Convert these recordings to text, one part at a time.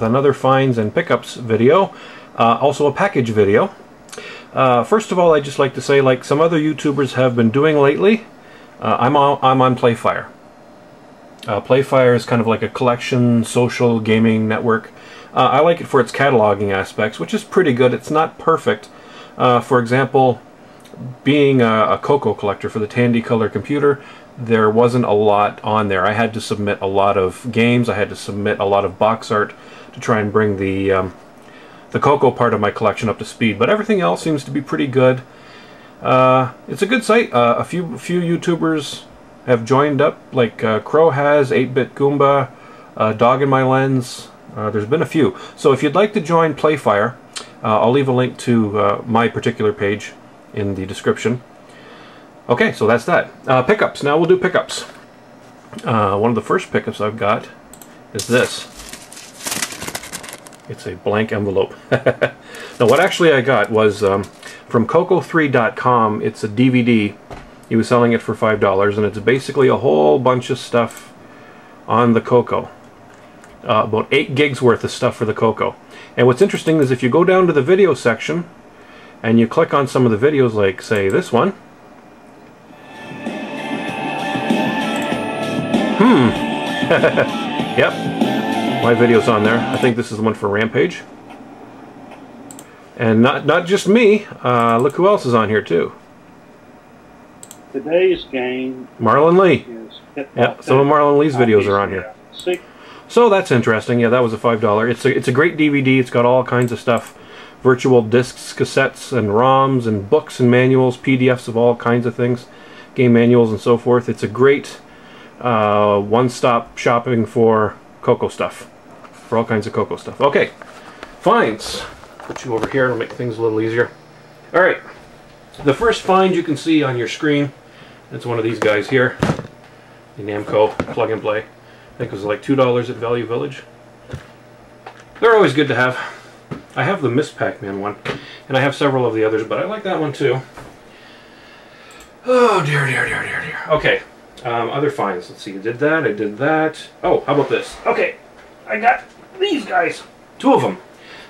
with another finds and pickups video, also a package video. First of all, I'd just like to say, like some other YouTubers have been doing lately, I'm on Playfire. Playfire is kind of like a collection social gaming network. I like it for its cataloging aspects, which is pretty good. It's not perfect. For example, being a Coco collector for the Tandy Color computer, there wasn't a lot on there. I had to submit a lot of games. I had to submit a lot of box art to try and bring the Coco part of my collection up to speed. But everything else seems to be pretty good. It's a good site. A few YouTubers have joined up, like Crow has, 8-Bit Goomba, Dog in My Lens. There's been a few. So if you'd like to join Playfire, I'll leave a link to my particular page in the description. Okay, so that's that. Pickups. Now we'll do pickups. One of the first pickups I've got is this. It's a blank envelope. Now what actually I got was from Coco3.com. It's a DVD. He was selling it for $5, and it's basically a whole bunch of stuff on the Coco. About 8 gigs worth of stuff for the Coco. And what's interesting is if you go down to the video section and you click on some of the videos, like say this one. Yep, my video's on there. I think this is the one for Rampage. And not just me, look who else is on here too. Today's game, Marlon Lee. Yeah, some of Marlon Lee's videos are on here. So that's interesting. Yeah, that was a $5. It's a great DVD. It's got all kinds of stuff. Virtual discs, cassettes, and ROMs, and books and manuals, PDFs of all kinds of things, game manuals and so forth. It's a great one-stop shopping for Coco stuff, for all kinds of Coco stuff. Okay, finds. Put you over here to make things a little easier. All right, the first find you can see on your screen, it's one of these guys here, the Namco Plug and Play. I think it was like $2 at Value Village. They're always good to have. I have the Miss Pac-Man one, and I have several of the others, but I like that one too. Oh dear, dear, dear, dear, dear. Okay, other finds. Let's see, I did that. Oh, how about this? Okay, I got these guys. 2 of them.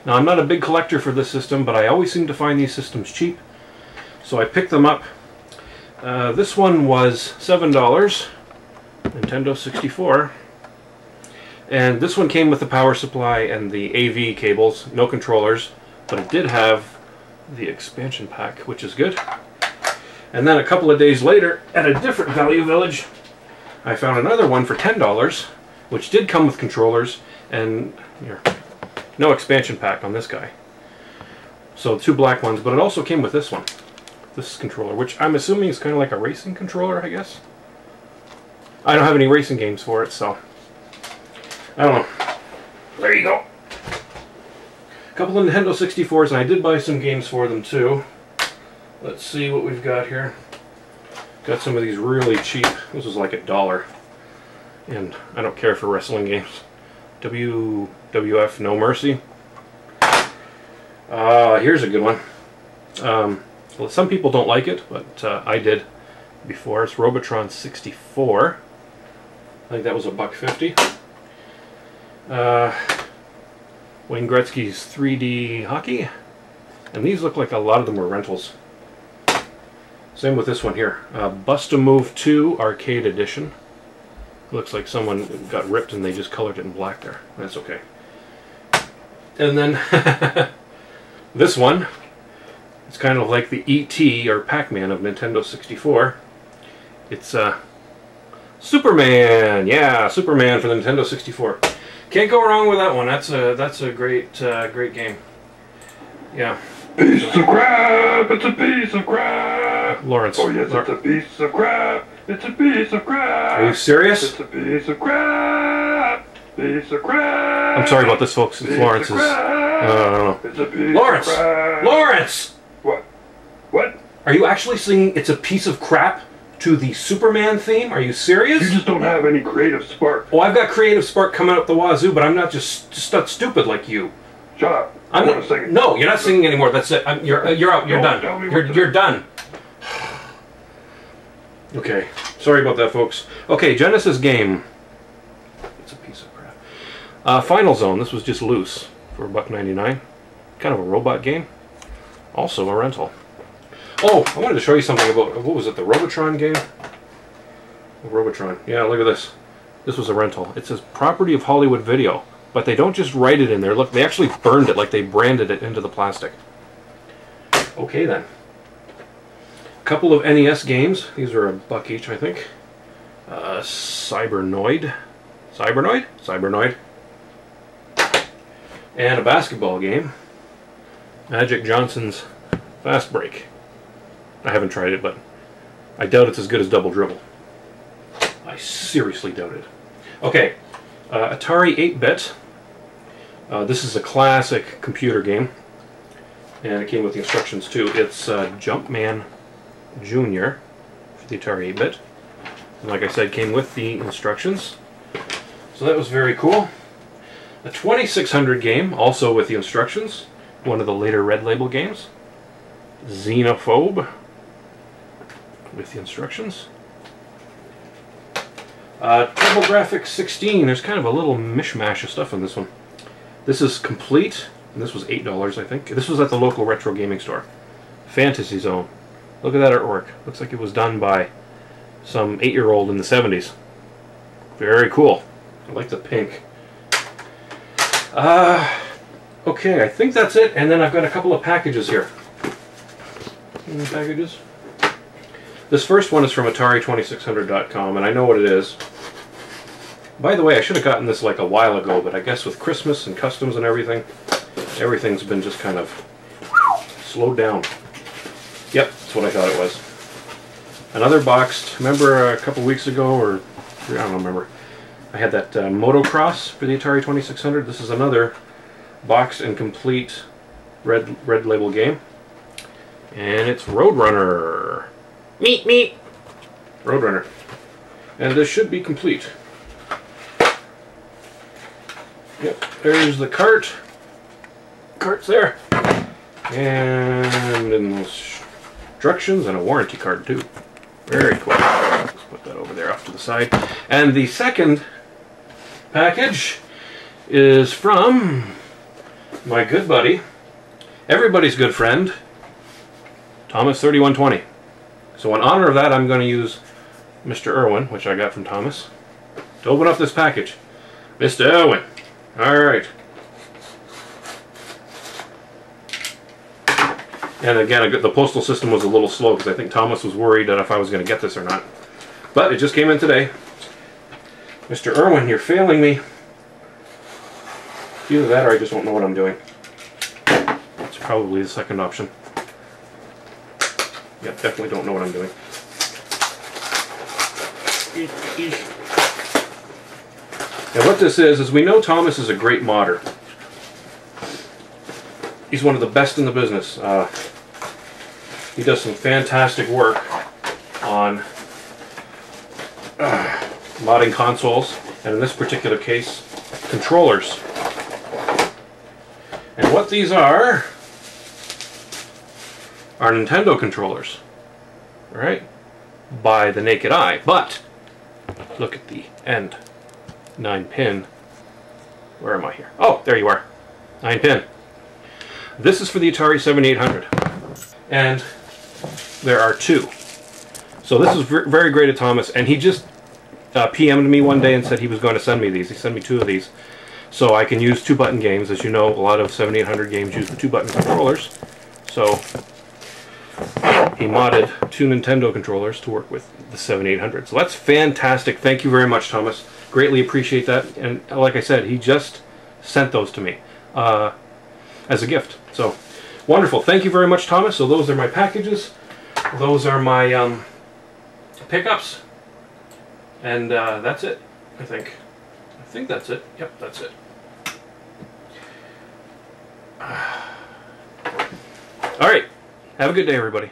Now, I'm not a big collector for this system, but I always seem to find these systems cheap. So I picked them up. This one was $7, Nintendo 64. And this one came with the power supply and the AV cables, no controllers, but it did have the expansion pack, which is good. And then a couple of days later, at a different Value Village, I found another one for $10, which did come with controllers, and here, no expansion pack on this guy. So 2 black ones, but it also came with this one, this controller, which I'm assuming is kind of like a racing controller, I guess. I don't have any racing games for it, so I don't know. There you go. A couple of Nintendo 64s, and I did buy some games for them too. Let's see what we've got here. Got some of these really cheap. This was like $1. And I don't care for wrestling games. WWF No Mercy. Here's a good one. Well, some people don't like it, but I did before. It's Robotron 64. I think that was $1.50. Wayne Gretzky's 3D hockey. And these look like a lot of them were rentals. Same with this one here. Bust-A-Move 2 Arcade Edition. Looks like someone got ripped and they just colored it in black there. That's okay. And then this one. It's kind of like the E.T. or Pac-Man of Nintendo 64. It's Superman. Yeah, Superman for the Nintendo 64. Can't go wrong with that one. That's a great great game. Yeah. Piece of crap! It's a piece of crap! Lawrence. Oh yes, it's a piece of crap! It's a piece of crap! Are you serious? It's a piece of crap! Piece of crap! I'm sorry about this, folks. It's Lawrence's. I don't know. It's a piece Lawrence! of crap! Lawrence! What? What? Are you actually singing "It's a Piece of Crap" to the Superman theme? Are you serious? You just don't have any creative spark. Oh, I've got creative spark coming out the wazoo, but I'm not just not stupid like you. Shut up. I'm not not singing. No, you're not singing anymore. That's it. You're out. You're Don't tell done. me what to You're done. Okay. Sorry about that, folks. Okay, Genesis game. It's a piece of crap. Final Zone, this was just loose for $1.99. Kind of a robot game. Also a rental. Oh, I wanted to show you something about, what was it, the Robotron game? Robotron. Yeah, look at this. This was a rental. It says property of Hollywood Video. But they don't just write it in there. Look, they actually burned it, like they branded it into the plastic. Okay then. A couple of NES games. These are $1 each, I think. Cybernoid. Cybernoid. And a basketball game. Magic Johnson's Fast Break. I haven't tried it, but I doubt it's as good as Double Dribble. I seriously doubt it. Okay, Atari 8-bit. This is a classic computer game, and it came with the instructions too. It's Jumpman Jr. for the Atari 8-bit. And like I said, came with the instructions. So that was very cool. A 2600 game, also with the instructions. One of the later Red Label games. Xenophobe, with the instructions. TurboGrafx 16, there's kind of a little mishmash of stuff in this one. This is complete, and this was $8, I think. This was at the local retro gaming store. Fantasy Zone. Look at that artwork. Looks like it was done by some 8-year-old in the 70s. Very cool. I like the pink. Okay, I think that's it, and then I've got a couple of packages here. Packages. This first one is from Atari2600.com, and I know what it is. By the way, I should have gotten this like a while ago, but I guess with Christmas and customs and everything, everything's been just kind of slowed down. Yep, that's what I thought it was. Another boxed, remember a couple weeks ago, or I don't remember, I had that Motocross for the Atari 2600. This is another boxed and complete red label game. And it's Roadrunner. Meet! Roadrunner. And this should be complete. Yep, there's the cart. Cart's there. And instructions and a warranty card too. Very cool. Let's put that over there off to the side. And the second package is from my good buddy, everybody's good friend, Thomas3120. So in honor of that, I'm going to use Mr. Irwin, which I got from Thomas, to open up this package. Mr. Irwin. Alright. And again, the postal system was a little slow because I think Thomas was worried that if I was going to get this or not. But it just came in today. Mr. Irwin, you're failing me. Either that or I just don't know what I'm doing. It's probably the second option. Yep, definitely don't know what I'm doing. And what this is we know Thomas is a great modder. He's one of the best in the business. He does some fantastic work on modding consoles, and in this particular case, controllers. And what these are Nintendo controllers, right? By the naked eye, but look at the end. 9-pin. Where am I here? Oh, there you are. 9-pin. This is for the Atari 7800, and there are two. So this is very great of Thomas, and he just PM'd me one day and said he was going to send me these. He sent me two of these, so I can use 2-button games. As you know, a lot of 7800 games use the 2-button controllers. So he modded 2 Nintendo controllers to work with the 7800. So that's fantastic. Thank you very much, Thomas. Greatly appreciate that. And like I said, he just sent those to me as a gift. So wonderful. Thank you very much, Thomas. So those are my packages. Those are my pickups. And that's it, I think. I think that's it. Yep, that's it. All right. Have a good day, everybody.